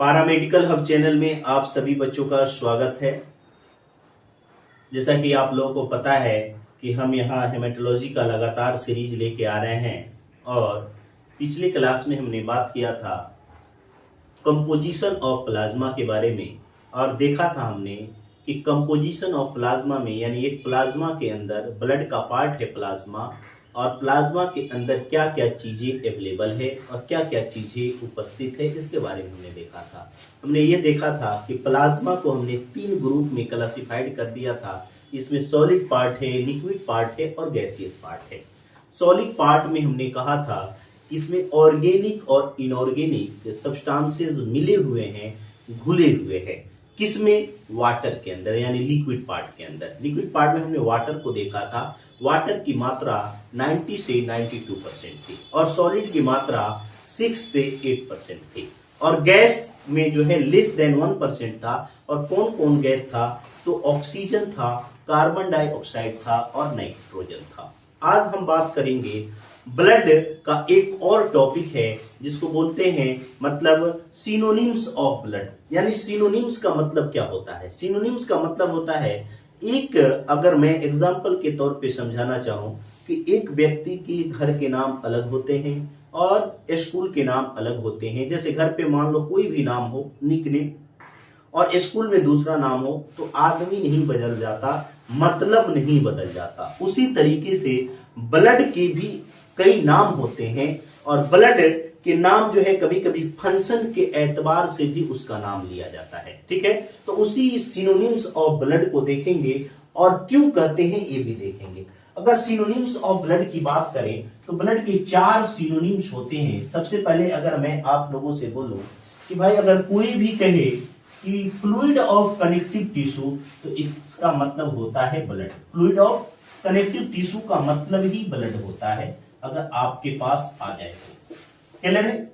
Paramedical hub channel में आप सभी बच्चों का स्वागत है। जैसा कि आप लोगों को पता है कि हम यहाँ हेमेटोलॉजी का लगातार सीरीज लेके आ रहे हैं और पिछले क्लास में हमने बात किया था कंपोजिशन ऑफ प्लाज्मा के बारे में और देखा था हमने कि कंपोजिशन ऑफ प्लाज्मा में यानी एक प्लाज्मा के अंदर ब्लड का पार्ट है प्लाज्मा और प्लाज्मा के अंदर क्या क्या चीजें अवेलेबल है और क्या क्या चीजें उपस्थित है इसके बारे में हमने देखा था। हमने ये देखा था कि प्लाज्मा को हमने 3 ग्रुप में क्लासिफाइड कर दिया था। इसमें सॉलिड पार्ट है, लिक्विड पार्ट है और गैसियस पार्ट है। सॉलिड पार्ट में हमने कहा था इसमें ऑर्गेनिक और इनऑर्गेनिक सब्सटेंसेस मिले हुए हैं, घुले हुए हैं। किसमें? वाटर के अंदर यानी लिक्विड पार्ट के अंदर। लिक्विड पार्ट में हमने वाटर को देखा था, वाटर की मात्रा 90 से 92% थी और सॉलिड की मात्रा 6 से 8% थी और गैस में जो है लेस देन 1% था। और कौन कौन गैस था? तो ऑक्सीजन था, कार्बन डाइऑक्साइड था और नाइट्रोजन था। आज हम बात करेंगे ब्लड का एक और टॉपिक है जिसको बोलते हैं मतलब सिनोनिम्स ऑफ ब्लड। यानी सिनोनिम्स का मतलब क्या होता है? सिनोनिम्स का मतलब होता है एक, अगर मैं एग्जांपल के तौर पे समझाना चाहूं कि एक व्यक्ति के घर के नाम अलग होते हैं और स्कूल के नाम अलग होते हैं। जैसे घर पे मान लो कोई भी नाम हो, निकनेम, और स्कूल में दूसरा नाम हो तो आदमी नहीं बदल जाता, मतलब नहीं बदल जाता। उसी तरीके से ब्लड के भी कई नाम होते हैं और ब्लड के नाम जो है कभी कभी फंक्शन के एतबार से भी उसका नाम लिया जाता है। ठीक है, तो उसी सिनोनिम्स ऑफ ब्लड को देखेंगे और क्यों कहते हैं ये भी देखेंगे। अगर सिनोनिम्स ऑफ ब्लड की बात करें तो ब्लड के 4 सिनोनिम्स होते हैं। सबसे पहले अगर मैं आप लोगों से बोलूं कि भाई अगर कोई भी कहे कि फ्लूइड ऑफ कनेक्टिव टिश्यू तो इसका मतलब होता है blood. Fluid of connective tissue का मतलब ही ब्लड होता है अगर आपके पास आ जाए तो। क्लियर है?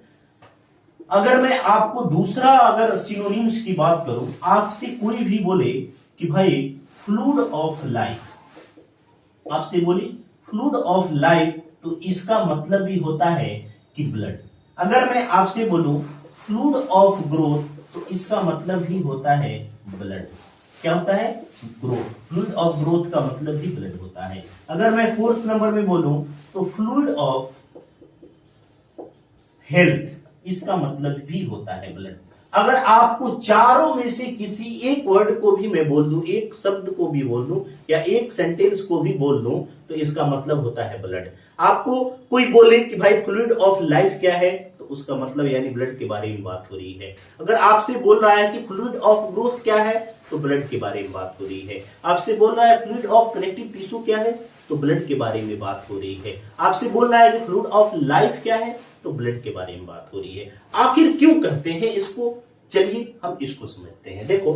अगर मैं आपको दूसरा अगर सिनोनिम्स की बात करूं, आपसे कोई भी बोले कि भाई फ्लूइड ऑफ लाइफ, आपसे बोले फ्लूइड ऑफ लाइफ तो इसका मतलब भी होता है कि ब्लड। अगर मैं आपसे बोलूं फ्लूइड ऑफ ग्रोथ तो इसका मतलब भी होता है ब्लड। क्या होता है? ग्रोथ। फ्लूइड ऑफ ग्रोथ का मतलब भी ब्लड होता है। अगर मैं 4th नंबर में बोलूं तो फ्लूइड ऑफ हेल्थ, इसका मतलब भी होता है ब्लड। अगर आपको चारों में से किसी एक वर्ड को भी मैं बोल दूं, एक शब्द को भी बोल दूं या एक सेंटेंस को भी बोल दूं तो इसका मतलब होता है ब्लड। आपको कोई बोले कि भाई फ्लूइड ऑफ लाइफ क्या है तो उसका मतलब यानी ब्लड के बारे में बात हो रही है। अगर आपसे बोल रहा है कि फ्लूइड ऑफ ग्रोथ क्या है तो ब्लड के बारे में बात हो रही है। आपसे बोल रहा है फ्लूइड ऑफ कनेक्टिव टिश्यू क्या है तो ब्लड के बारे में बात हो रही है। आपसे बोल रहा है कि फ्लूइड ऑफ लाइफ क्या है तो ब्लड के बारे में बात हो रही है। आखिर क्यों कहते हैं इसको? चलिए हम इसको समझते हैं। देखो,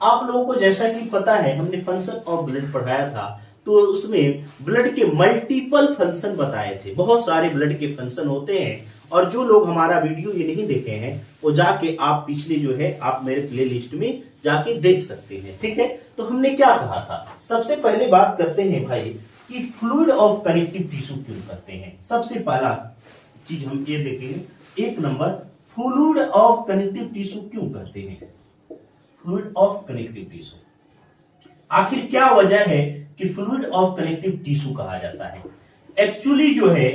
आप लोगों को जैसा कि पता है हमने फंक्शन ऑफ ब्लड पढ़ाया था तो उसमें ब्लड के मल्टीपल फंक्शन बताए थे। बहुत सारे ब्लड के फंक्शन होते हैं और जो लोग हमारा वीडियो ये नहीं देखे हैं वो जाके आप पिछले जो है आप मेरे प्ले लिस्ट में जाके देख सकते हैं। ठीक है, तो हमने क्या कहा था? सबसे पहले बात करते हैं भाई कि फ्लूइड ऑफ कनेक्टिव टिश्यू क्यों करते हैं। सबसे पहला चीज हम ये देखेंगे, 1 number fluid of connective tissue क्यों करते हैं? फ्लूइड ऑफ कनेक्टिव टिश्यू, आखिर क्या वजह है कि फ्लूइड ऑफ कनेक्टिव टिश्यू कहा जाता है? एक्चुअली जो है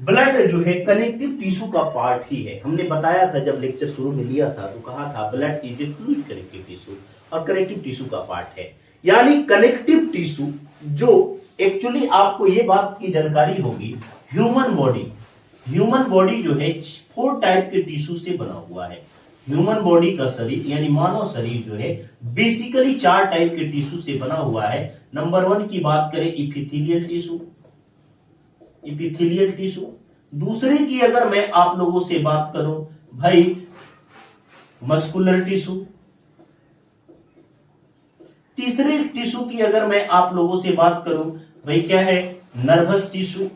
ब्लड जो है कनेक्टिव टिश्यू का पार्ट ही है। हमने बताया था जब लेक्चर शुरू में लिया था तो कहा था blood is a fluid connective tissue और कनेक्टिव टिश्यू का पार्ट है। यानी कनेक्टिव टिश्यू जो एक्चुअली आपको ये बात की जानकारी होगी, ह्यूमन बॉडी जो है 4 टाइप के टिश्यू से बना हुआ है। ह्यूमन बॉडी का शरीर यानी मानव शरीर जो है बेसिकली 4 टाइप के टिश्यू से बना हुआ है। नंबर 1 की बात करें इपिथेलियल टिश्यू। दूसरे की अगर मैं आप लोगों से बात करूं भाई मस्कुलर टिश्यू। तीसरे टिश्यू की अगर मैं आप लोगों से बात करूं भाई क्या है? Nervous tissue.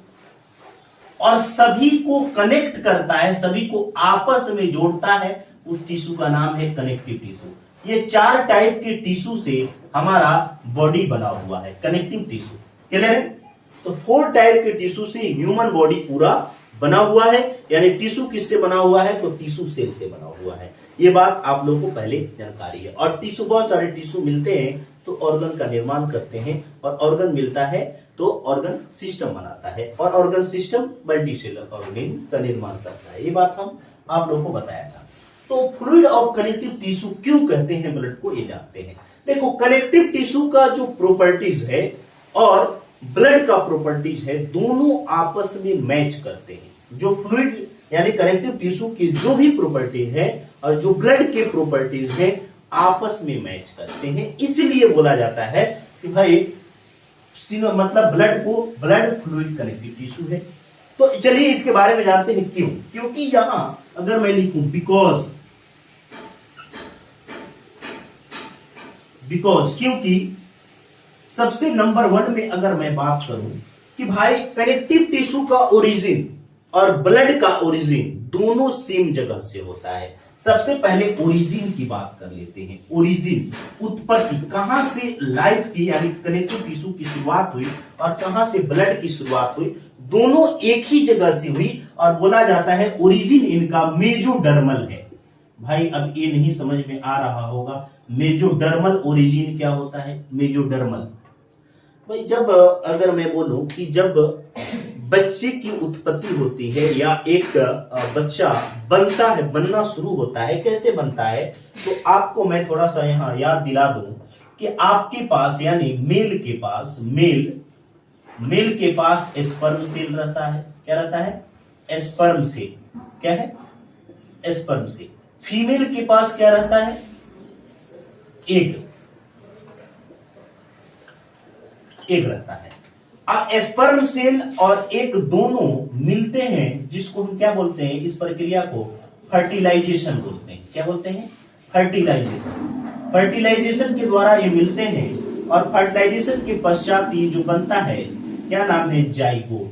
और सभी को कनेक्ट करता है, सभी को आपस में जोड़ता है, उस टिश्यू का नाम है कनेक्टिव टिश्यू। ये 4 टाइप के टिश्यू से हमारा बॉडी बना हुआ है, कनेक्टिव टिश्यू। क्लियर है? तो 4 टाइप के टिश्यू से ह्यूमन बॉडी पूरा बना हुआ है, यानी टिश्यू किससे बना हुआ है, तो टिश्यू सेल से बना हुआ है। ये बात आप लोगों को पहले जानकारी है। और टिश्यू, बहुत सारे टिश्यू मिलते हैं तो ऑर्गन का निर्माण करते हैं, और ऑर्गन मिलता है तो ऑर्गन सिस्टम बनाता है, और organ system multi cellular organ का निर्माण करता है। ये बात हम आप लोगों को बताया था। तो फ्लूइड ऑफ कनेक्टिव टिश्यू क्यों कहते हैं ब्लड को, ये जानते हैं। देखो, कनेक्टिव टिश्यू का जो प्रॉपर्टीज है और ब्लड का प्रॉपर्टीज है, दोनों आपस में मैच करते हैं। जो फ्लूइड यानी कनेक्टिव टिश्यू की जो भी प्रॉपर्टी है और जो ब्लड के प्रॉपर्टीज है आपस में मैच करते हैं, इसलिए बोला जाता है कि भाई मतलब ब्लड को ब्लड फ्लूइड कनेक्टिव टिश्यू है। तो चलिए इसके बारे में जानते हैं क्यों। क्योंकि यहां अगर मैं लिखूं बिकॉज, क्योंकि सबसे नंबर 1 में अगर मैं बात करूं कि भाई कनेक्टिव टिश्यू का ओरिजिन और ब्लड का ओरिजिन दोनों सेम जगह से होता है। सबसे पहले ओरिजिन की बात कर लेते हैं। ओरिजिन, उत्पत्ति, कहां से लाइफ की यानी कनेक्टिव टिश्यू की शुरुआत हुई और कहां से ब्लड की शुरुआत हुई, दोनों एक ही जगह से हुई और बोला जाता है ओरिजिन इनका मेजोडर्मल है। भाई अब ये नहीं समझ में आ रहा होगा, मेजोडर्मल ओरिजिन क्या होता है, मेजोडर्मल। भाई जब अगर मैं बोलूं कि जब बच्चे की उत्पत्ति होती है या एक बच्चा बनता है, बनना शुरू होता है, कैसे बनता है, तो आपको मैं थोड़ा सा यहां याद दिला दूं कि आपके पास यानी मेल के पास स्पर्म सेल रहता है। क्या रहता है, स्पर्म सेल। क्या है, स्पर्म सेल। फीमेल के पास क्या रहता है, एग रहता है। अब स्पर्म सेल और एग दोनों मिलते हैं, जिसको हम क्या बोलते हैं, इस प्रक्रिया को फर्टिलाइजेशन बोलते हैं। क्या बोलते हैं, फर्टिलाइजेशन। फर्टिलाइजेशन के द्वारा ये मिलते हैं और फर्टिलाइजेशन के पश्चात ये जो बनता है, क्या नाम है, जाइगोट।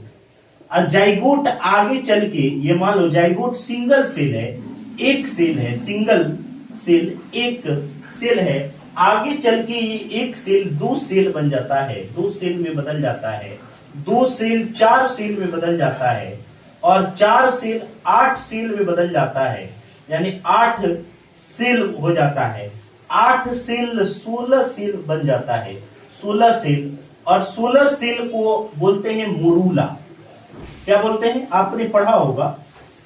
और जाइगोट आगे चल के, ये मान लो जाइगोट सिंगल सेल है, एक सेल है, सिंगल सेल एक सेल है। आगे चल के ये एक सेल 2 सेल बन जाता है, 2 सेल में बदल जाता है, 2 सेल 4 सेल में बदल जाता है, और 4 सेल 8 सेल में बदल जाता है, यानी 8 सेल हो जाता है। 8 सेल 16 सेल बन जाता है, 16 सेल। और 16 सेल को बोलते हैं मोरूला। क्या बोलते हैं, आपने पढ़ा होगा,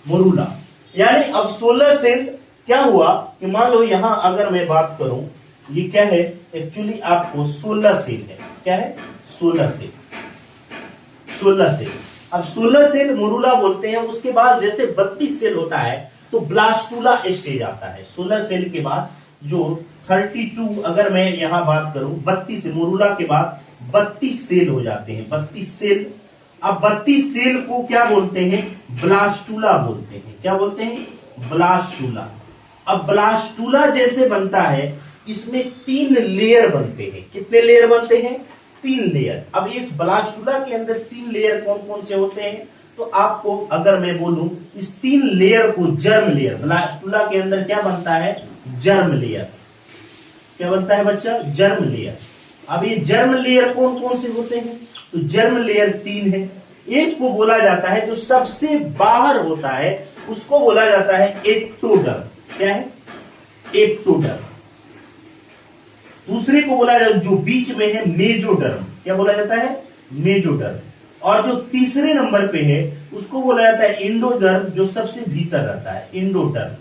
मोरूला। यानी अब 16 सेल क्या हुआ कि मान लो यहां अगर मैं बात करूं, ये क्या है, एक्चुअली आपको 16 सेल है। क्या है, 16 सेल। 16 सेल। अब 16 सेल मोरूला बोलते हैं। उसके बाद जैसे 32 सेल होता है तो ब्लास्टूला स्टेज आता है। 16 सेल के बाद जो 32, अगर मैं यहां बात करूं 32 मोरूला के बाद 32 सेल हो जाते हैं, 32 सेल। अब 32 सेल को क्या बोलते हैं, ब्लास्टूला बोलते हैं। क्या बोलते हैं, ब्लास्टूला। अब ब्लास्टूला जैसे बनता है, इसमें 3 लेयर बनते हैं। कितने लेयर बनते हैं, 3 लेयर। अब इस ब्लास्टूला के अंदर 3 लेयर कौन कौन से होते हैं, तो आपको अगर मैं बोलूं इस 3 लेयर को जर्म लेयर, ब्लास्टूला के अंदर क्या बनता है, जर्म लेयर। क्या बनता है बच्चा, जर्म लेयर। अब ये जर्म लेयर कौन कौन से होते हैं, तो जर्म लेयर 3 है। एक को बोला जाता है जो सबसे बाहर होता है, उसको बोला जाता है एक्टोडर्म। क्या है, एक्टोडर्म। दूसरे को बोला जाता है जो बीच में है, मेजोडर्म। क्या बोला जाता है, मेजोडर्म। और जो तीसरे नंबर पे है उसको बोला जाता है इंडोडर्म, जो सबसे भीतर रहता है, इंडोडर्म।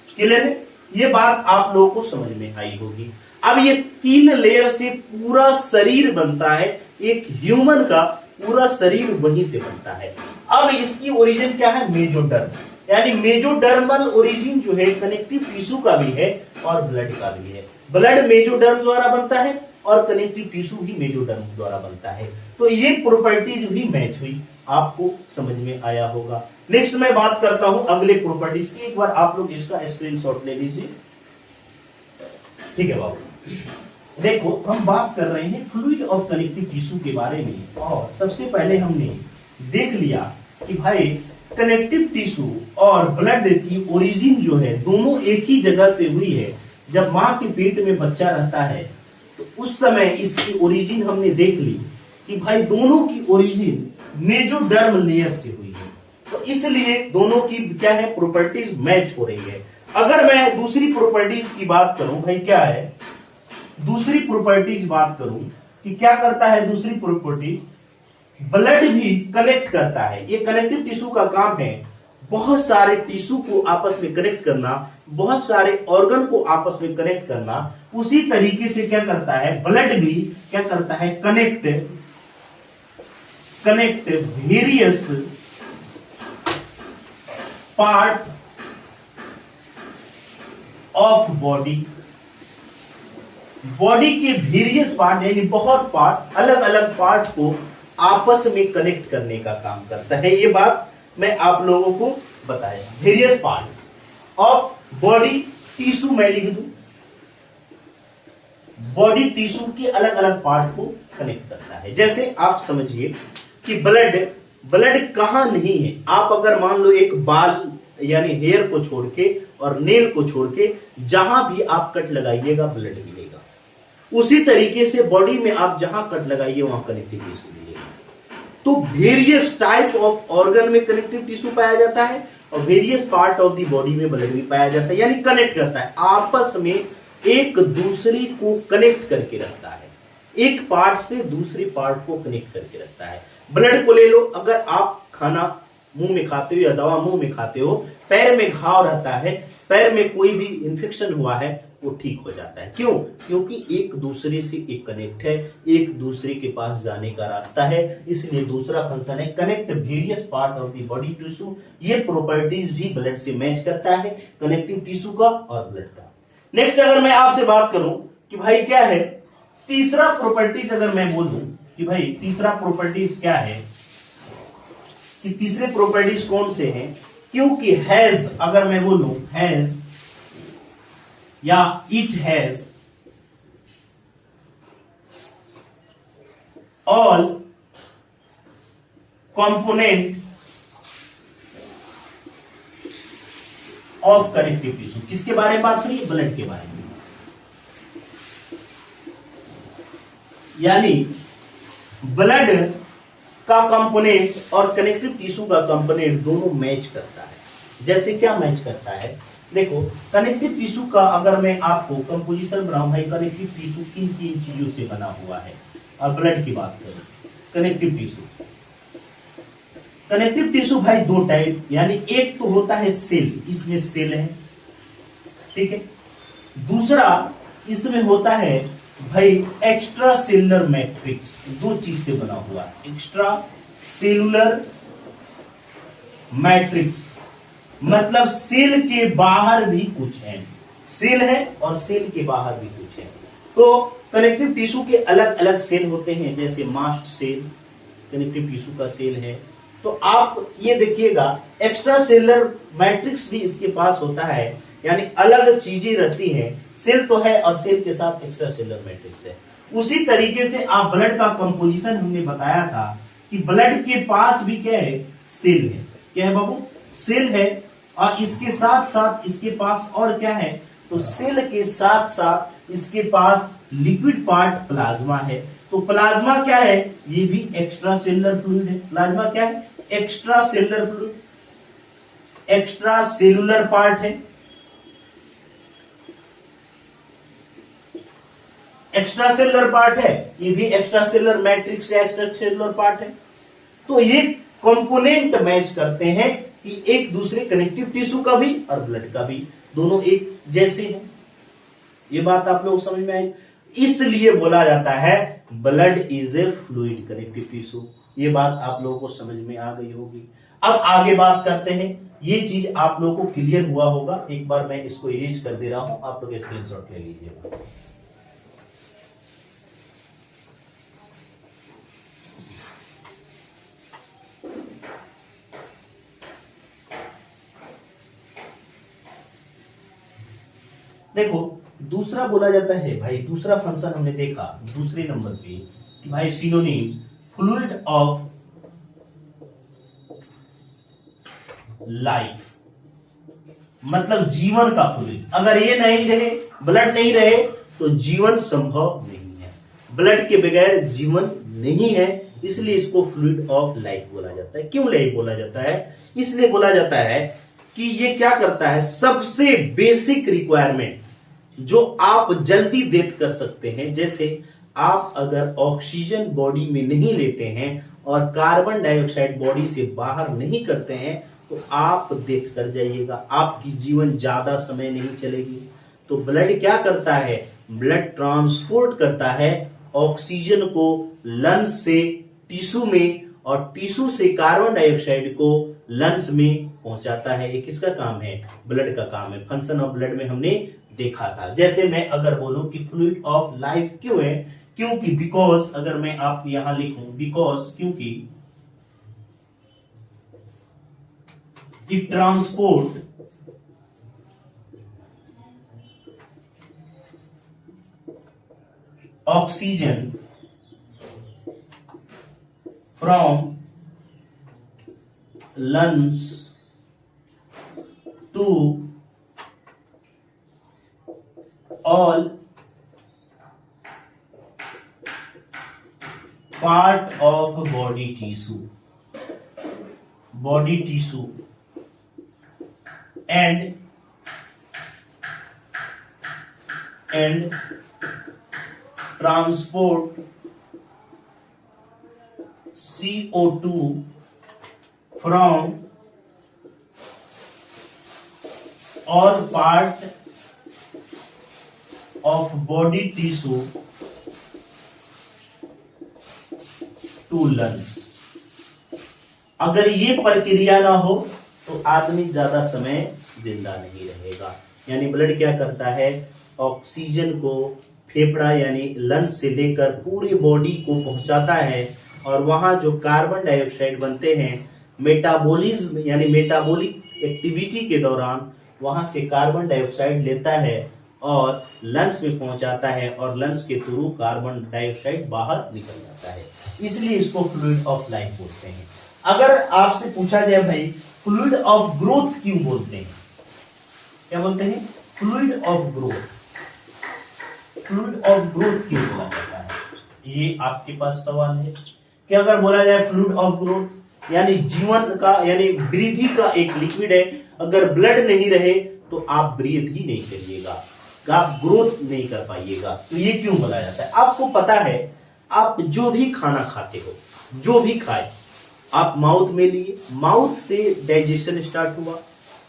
क्लियर है, ये बात आप लोगों को समझ में आई होगी। अब ये 3 लेयर से पूरा शरीर बनता है, एक ह्यूमन का पूरा शरीर वहीं से बनता है। अब इसकी ओरिजिन क्या है, मेजोडर्म। यानी मेजोडर्मल ओरिजिन जो है कनेक्टिव टिश्यू का भी है और ब्लड का भी है। ब्लड मेजोडर्म द्वारा बनता है और कनेक्टिव टिश्यू भी मेजोडर्म द्वारा बनता है। तो ये प्रॉपर्टीज भी मैच हुई, आपको समझ में आया होगा। नेक्स्ट मैं बात करता हूं अगले प्रॉपर्टीज की। एक बार आप लोग इसका स्क्रीनशॉट ले लीजिए। ठीक है बाबू, देखो हम बात कर रहे हैं फ्लूइड ऑफ कनेक्टिव टिश्यू के बारे में। और सबसे पहले हमने देख लिया कि भाई कनेक्टिव टिश्यू और ब्लड की ओरिजिन जो है दोनों एक ही जगह से हुई है। जब मां के पेट में बच्चा रहता है तो उस समय इसकी ओरिजिन हमने देख ली कि भाई दोनों की ओरिजिन मेजोडर्म लेयर से हुई है। तो इसलिए दोनों की क्या है, प्रॉपर्टीज मैच हो रही है। अगर मैं दूसरी प्रॉपर्टीज की बात करूं, भाई क्या है दूसरी प्रॉपर्टीज बात करूं कि क्या करता है दूसरी प्रॉपर्टीज, ब्लड भी कनेक्ट करता है। ये कनेक्टिव टिश्यू का काम है, बहुत सारे टिश्यू को आपस में कनेक्ट करना, बहुत सारे ऑर्गन को आपस में कनेक्ट करना। उसी तरीके से क्या करता है ब्लड भी क्या करता है, connect various part of body के वेरियस पार्ट यानी बहुत पार्ट, अलग अलग पार्ट को आपस में कनेक्ट करने का काम करता है। ये बात मैं आप लोगों को बताया, various part of body tissue मैं लिख दूं, बॉडी टिश्यू के अलग अलग पार्ट को कनेक्ट करता है। जैसे आप समझिए कि ब्लड कहां नहीं है, आप अगर मान लो एक बाल यानी हेयर को छोड़ के और नेल को छोड़ के जहां भी आप कट लगाइएगा ब्लड मिलेगा, उसी तरीके से बॉडी में आप जहां कट लगाइए वहां कनेक्टिव टिश्यू मिलेगा। तो वेरियस टाइप ऑफ ऑर्गन में कनेक्टिव टिश्यू पाया जाता है और various part of the body में ब्लड भी पाया जाता है, यानी कनेक्ट करता है, आपस में एक दूसरे को कनेक्ट करके रखता है, एक पार्ट से दूसरे पार्ट को कनेक्ट करके रखता है। ब्लड को ले लो, अगर आप खाना मुंह में खाते हो या दवा मुंह में खाते हो, पैर में घाव रहता है, पैर में कोई भी इंफेक्शन हुआ है वो ठीक हो जाता है। क्यों? क्योंकि एक दूसरे से एक कनेक्ट है, एक दूसरे के पास जाने का रास्ता है, इसलिए दूसरा फंक्शन है connect various part of the body tissue. ये प्रॉपर्टीज भी ब्लड से मैच करता है, कनेक्टिव टिश्यू का और ब्लड का। नेक्स्ट अगर मैं आपसे बात करूं कि भाई क्या है तीसरा प्रॉपर्टीज, अगर मैं बोलूं कि भाई तीसरा प्रॉपर्टीज क्या है, कि तीसरे प्रॉपर्टीज कौन से हैं, क्योंकि हैज अगर मैं बोलूं हैज या it has all component of connective tissue. किसके बारे में बात करिए? ब्लड के बारे में। यानी ब्लड का कंपोनेंट और कनेक्टिव टिश्यू का कंपोनेंट दोनों मैच करता है। जैसे क्या मैच करता है, देखो कनेक्टिव टिश्यू का अगर मैं आपको कंपोजिशन बनाऊं, भाई कनेक्टिव टिश्यू किन किन चीजों से बना हुआ है, और ब्लड की बात करें कनेक्टिव टिश्यू भाई दो टाइप, यानी एक तो होता है सेल, इसमें सेल है, ठीक है। दूसरा इसमें होता है भाई एक्स्ट्रा सेलुलर मैट्रिक्स, दो चीज से बना हुआ है। एक्स्ट्रा सेलुलर मैट्रिक्स मतलब सेल के बाहर भी कुछ है, सेल है और सेल के बाहर भी कुछ है। तो कनेक्टिव टिश्यू के अलग अलग सेल होते हैं, जैसे मास्ट सेल कनेक्टिव टिश्यू का सेल है। तो आप ये देखिएगा एक्स्ट्रा सेलुलर मैट्रिक्स भी इसके पास होता है, यानी अलग चीजें रहती हैं, सेल तो है और सेल के साथ एक्स्ट्रा सेलुलर मैट्रिक्स है। उसी तरीके से आप ब्लड का कंपोजिशन हमने बताया था कि ब्लड के पास भी क्या है, सेल है। क्या है बाबू? सेल है, और इसके साथ साथ इसके पास और क्या है, तो सेल के साथ साथ इसके पास लिक्विड पार्ट प्लाज्मा है। तो प्लाज्मा क्या है? ये भी एक्स्ट्रा सेलुलर फ्लूइड है। प्लाज्मा क्या है? Extra cellular fluid, extra cellular part है, एक्स्ट्रा सेलुलर पार्ट है, ये भी एक्स्ट्रा सेलुलर मैट्रिक्स या एक्स्ट्रा सेलुलर पार्ट है। तो ये कंपोनेंट मैच करते हैं कि एक दूसरे कनेक्टिव टिश्यू का भी और ब्लड का भी, दोनों एक जैसे हैं। ये बात आप लोग समझ में आई, इसलिए बोला जाता है blood is a fluid connective tissue. ये बात आप लोगों को समझ में आ गई होगी। अब आगे बात करते हैं, ये चीज आप लोगों को क्लियर हुआ होगा। एक बार मैं इसको इरेज कर दे रहा हूं, आप लोग स्क्रीनशॉट ले लीजिएगा। देखो दूसरा बोला जाता है भाई, दूसरा फंक्शन हमने देखा दूसरे नंबर पे कि भाई सिनोनिम फ्लूइड ऑफ लाइफ, मतलब जीवन का फ्लूइड। अगर ये नहीं रहे, ब्लड नहीं रहे, तो जीवन संभव नहीं है। ब्लड के बगैर जीवन नहीं है, इसलिए इसको फ्लूइड ऑफ लाइफ बोला जाता है। क्यों लाइफ बोला जाता है? इसलिए बोला जाता है कि ये क्या करता है, सबसे बेसिक रिक्वायरमेंट जो आप जल्दी डेथ कर सकते हैं, जैसे आप अगर ऑक्सीजन बॉडी में नहीं लेते हैं और कार्बन डाइऑक्साइड बॉडी से बाहर नहीं करते हैं तो आप डेथ कर जाइएगा, आपकी जीवन ज्यादा समय नहीं चलेगी। तो ब्लड क्या करता है, ब्लड ट्रांसपोर्ट करता है ऑक्सीजन को लंग्स से टिश्यू में और टिश्यू से कार्बन डाइऑक्साइड को लंग्स में पहुंचाता है। ये किसका काम है? ब्लड का काम है। फंक्शन ऑफ ब्लड में हमने देखा था। जैसे मैं अगर बोलूं कि फ्लूइड ऑफ लाइफ क्यों है, क्योंकि बिकॉज, अगर मैं आप यहां लिखूं बिकॉज, क्योंकि it transport oxygen from lungs to all part of body tissue and transport CO2 from all part of body tissue to lungs। अगर ये प्रक्रिया ना हो तो आदमी ज्यादा समय जिंदा नहीं रहेगा। यानी ब्लड क्या करता है, ऑक्सीजन को फेफड़ा यानी लंग्स से लेकर पूरी बॉडी को पहुंचाता है और वहां जो कार्बन डाइऑक्साइड बनते हैं मेटाबॉलिज्म यानी मेटाबॉलिक एक्टिविटी के दौरान वहां से कार्बन डाइऑक्साइड लेता है और लंग्स में पहुंचाता है और लंग्स के थ्रू कार्बन डाइऑक्साइड बाहर निकल जाता है। इसलिए इसको फ्लूइड ऑफ लाइफ बोलते हैं। अगर आपसे पूछा जाए भाई फ्लूइड ऑफ ग्रोथ क्यों बोलते हैं, क्या बोलते हैं? Fluid of growth, fluid of growth क्यों बोला जाता है, ये आपके पास सवाल है कि अगर बोला जाए फ्लूइड ऑफ ग्रोथ यानी जीवन का यानी वृद्धि का एक लिक्विड है, अगर ब्लड नहीं रहे तो आप ब्रीथ ही नहीं करिएगा, आप ग्रोथ नहीं कर पाइएगा। तो ये क्यों बोला जाता है? आपको पता है आप जो भी खाना खाते हो, जो भी खाए आप माउथ में लिए, माउथ से डाइजेशन स्टार्ट हुआ,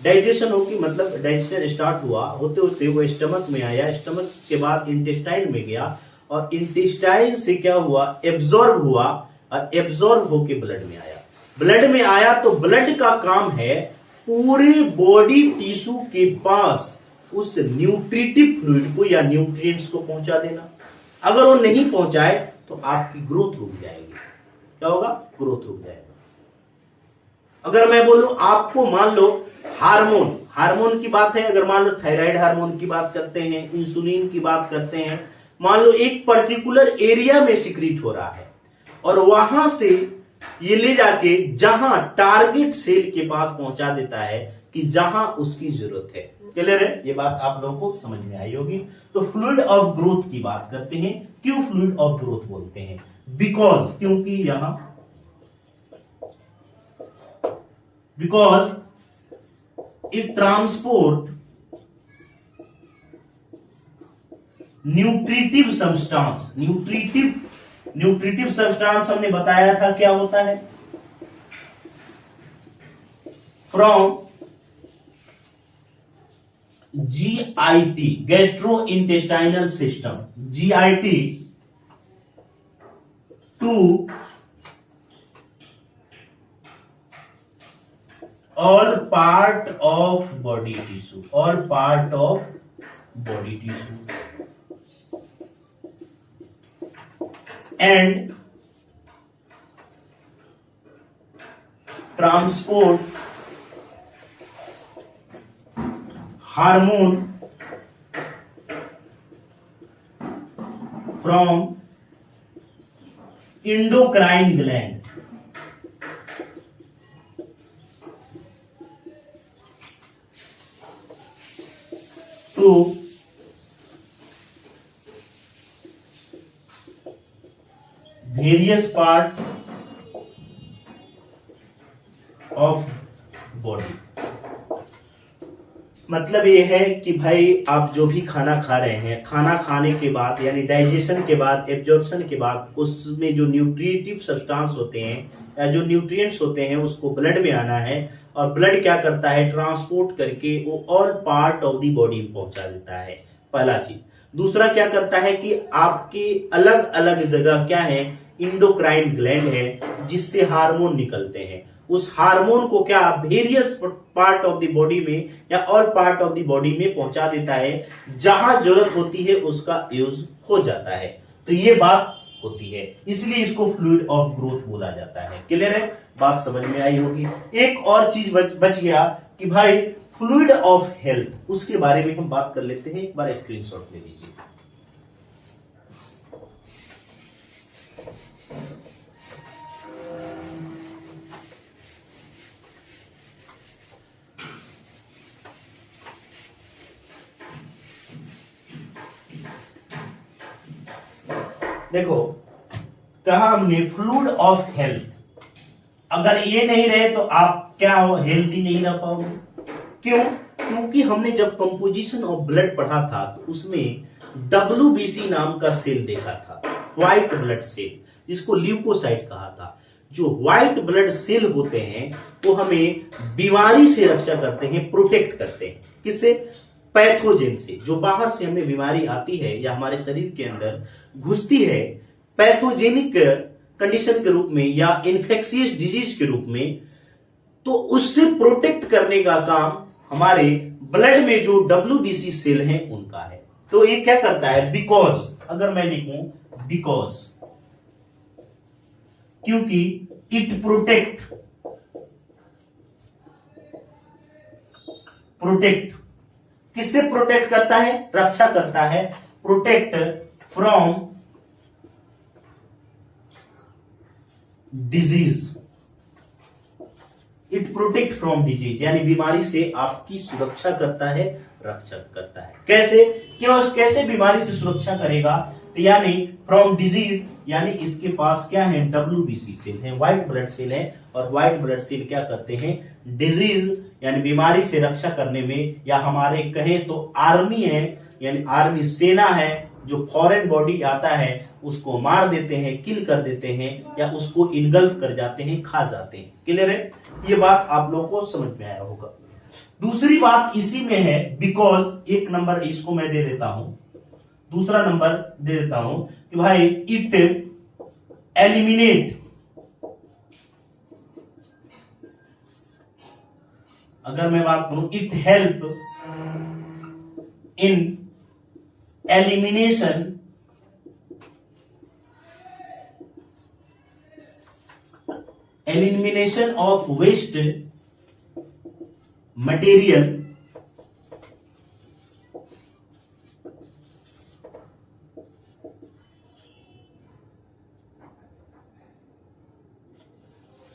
डाइजेशन होगी मतलब डाइजेशन स्टार्ट हुआ, होते होते वो स्टमक में आया, स्टमक के बाद इंटेस्टाइन में गया और इंटेस्टाइन से क्या हुआ, एब्जॉर्ब हुआ और एब्जॉर्ब होके ब्लड में आया। ब्लड में आया तो ब्लड का काम है पूरी बॉडी टिश्यू के पास उस न्यूट्रिटिव फ्लूइड को या न्यूट्रिएंट्स को पहुंचा देना। अगर वो नहीं पहुंचाए तो आपकी ग्रोथ रुक जाएगी। क्या होगा? ग्रोथ रुक जाएगा। अगर मैं बोलूं आपको, मान लो हार्मोन, हार्मोन की बात है, अगर मान लो थायराइड हार्मोन की बात करते हैं, इंसुलिन की बात करते हैं, मान लो एक पर्टिकुलर एरिया में सिक्रीट हो रहा है और वहां से ये ले जाके जहां टारगेट सेल के पास पहुंचा देता है कि जहां उसकी जरूरत है। क्लियर है? ये बात आप लोगों को समझ में आई होगी। तो फ्लूइड ऑफ ग्रोथ की बात करते हैं। क्यों फ्लूइड ऑफ ग्रोथ बोलते हैं? बिकॉज, क्योंकि यहां because it transport nutritive substance, nutritive substance हमने बताया था क्या होता है, from GIT, gastrointestinal system, GIT to all part of body tissue, all part of body tissue and transport hormone from endocrine gland to various part मतलब ये है कि भाई आप जो भी खाना खा रहे हैं, खाना खाने के बाद यानी डाइजेशन के बाद, एब्जॉर्प्शन के बाद, उसमें जो न्यूट्रिटिव सब्सटेंस होते हैं या जो न्यूट्रिएंट्स होते हैं उसको ब्लड में आना है, और ब्लड क्या करता है, ट्रांसपोर्ट करके वो all part of the body में पहुंचा देता है, पहला चीज। दूसरा क्या करता है कि आपके अलग अलग जगह क्या है, इंडोक्राइन ग्लैंड है जिससे हार्मोन निकलते हैं, उस हार्मोन को क्या various part of the body में या all part of the body में पहुंचा देता है, जहां जरूरत होती है उसका यूज हो जाता है। तो ये बात होती है, इसलिए इसको फ्लूइड ऑफ ग्रोथ बोला जाता है। क्लियर है, बात समझ में आई होगी। एक और चीज बच गया कि भाई फ्लूइड ऑफ हेल्थ, उसके बारे में हम बात कर लेते हैं। एक बार स्क्रीनशॉट ले लीजिए। देखो कहा हमने फ्लूइड ऑफ हेल्थ, अगर ये नहीं रहे तो आप क्या हो, हेल्दी नहीं रह पाओगे। क्यों? क्योंकि हमने जब कंपोजिशन ऑफ ब्लड पढ़ा था तो उसमें WBC नाम का सेल देखा था, व्हाइट ब्लड सेल, जिसको ल्यूकोसाइट कहा था। जो व्हाइट ब्लड सेल होते हैं वो हमें बीमारी से रक्षा करते हैं, प्रोटेक्ट करते हैं। किससे? पैथोजेन से। जो बाहर से हमें बीमारी आती है या हमारे शरीर के अंदर घुसती है पैथोजेनिक कंडीशन के रूप में या इन्फेक्शियस डिजीज के रूप में, तो उससे प्रोटेक्ट करने का काम हमारे ब्लड में जो WBC सेल हैं उनका है। तो ये क्या करता है, बिकॉज, अगर मैं लिखूं बिकॉज, क्योंकि इट प्रोटेक्ट किससे प्रोटेक्ट करता है, रक्षा करता है, protect from disease, it protect from disease, यानी बीमारी से आपकी सुरक्षा करता है, रक्षा करता है। कैसे? क्यों? कैसे बीमारी से सुरक्षा करेगा? तो यानी फ्रॉम डिजीज, यानी इसके पास क्या है, WBC सेल है, व्हाइट ब्लड सेल है, और व्हाइट ब्लड सेल क्या करते हैं, डिजीज यानी बीमारी से रक्षा करने में, या हमारे कहें तो आर्मी है, यानी आर्मी सेना है, जो फॉरेन बॉडी आता है उसको मार देते हैं, किल कर देते हैं, या उसको इनगल्फ कर जाते हैं, खा जाते हैं। क्लियर है, ये बात आप लोगों को समझ में आया होगा। दूसरी बात इसी में है, बिकॉज, एक नंबर इसको मैं दे देता हूं, दूसरा नंबर दे देता हूं कि भाई इट एलिमिनेट, अगर मैं बात करूं, it help in elimination of waste material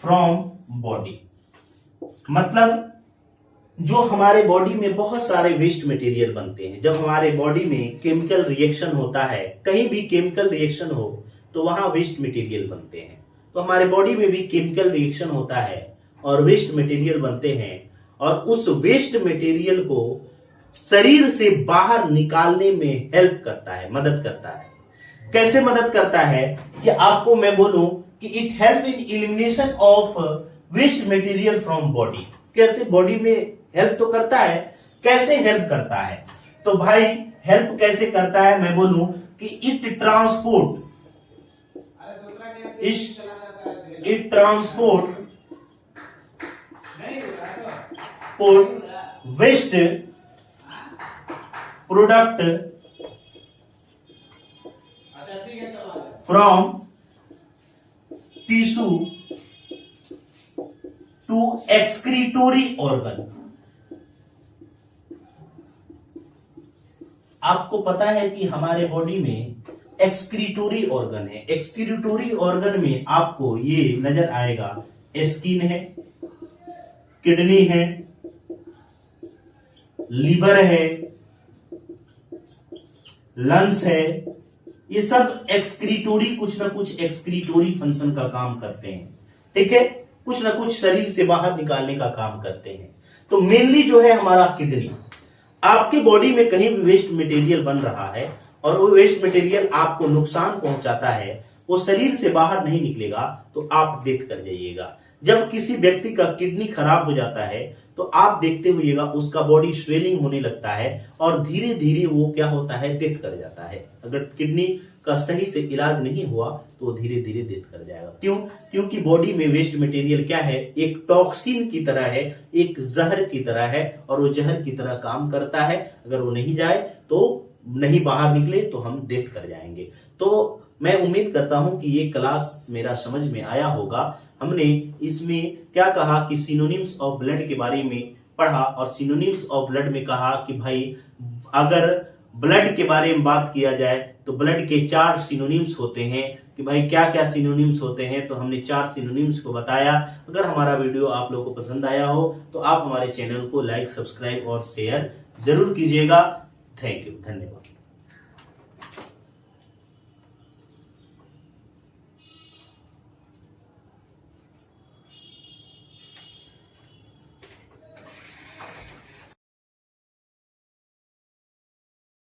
from body. मतलब जो हमारे बॉडी में बहुत सारे वेस्ट मटेरियल बनते हैं, जब हमारे बॉडी में केमिकल रिएक्शन होता है, कहीं भी केमिकल रिएक्शन हो तो वहां वेस्ट मटेरियल बनते हैं। तो हमारे बॉडी में भी केमिकल रिएक्शन होता है और वेस्ट मटेरियल बनते हैं, और उस वेस्ट मटेरियल को शरीर से बाहर निकालने में हेल्प करता है, मदद करता है। कैसे मदद करता है कि आपको मैं बोलूं कि it help in elimination of waste material from body. कैसे? बॉडी में हेल्प तो करता है, कैसे हेल्प करता है? तो भाई हेल्प कैसे करता है, मैं बोलूं कि it transport waste product from tissue to excretory organ. आपको पता है कि हमारे बॉडी में एक्सक्रीटोरी ऑर्गन है। एक्सक्रीटोरी ऑर्गन में आपको ये नजर आएगा, स्किन है, किडनी है, लीवर है, लंग्स है, ये सब एक्सक्रीटोरी, कुछ ना कुछ एक्सक्रीटोरी फंक्शन का काम करते हैं। ठीक है, कुछ ना कुछ शरीर से बाहर निकालने का काम करते हैं। तो मेनली जो है हमारा किडनी, आपकी बॉडी में कहीं भी वेस्ट मटेरियल बन रहा है और वो वेस्ट मटेरियल आपको नुकसान पहुंचाता है, वो शरीर से बाहर नहीं निकलेगा तो आप डेथ कर जाइएगा। जब किसी व्यक्ति का किडनी खराब हो जाता है तो आप देखते हुएगा उसका बॉडी स्वेलिंग होने लगता है और धीरे धीरे वो क्या होता है, डेथ कर जाता है। अगर किडनी का सही से इलाज नहीं हुआ तो धीरे धीरे डेथ कर जाएगा। क्यों? क्योंकि बॉडी में वेस्ट मटेरियल क्या है, एक टॉक्सिन की तरह है, एक जहर की तरह है और वो जहर की तरह काम करता है। अगर वो नहीं जाए तो नहीं बाहर निकले तो हम डेथ कर जाएंगे। तो मैं उम्मीद करता हूं कि ये क्लास मेरा समझ में आया होगा। हमने इसमें क्या कहा कि सिनोनिम्स ऑफ ब्लड के बारे में पढ़ा और सिनोनिम्स ऑफ ब्लड में कहा कि भाई अगर ब्लड के बारे में बात किया जाए तो ब्लड के 4 सिनोनिम्स होते हैं कि भाई क्या क्या सिनोनिम्स होते हैं। तो हमने 4 सिनोनिम्स को बताया। अगर हमारा वीडियो आप लोगों को पसंद आया हो तो आप हमारे चैनल को लाइक, सब्सक्राइब और शेयर जरूर कीजिएगा। थैंक यू, धन्यवाद।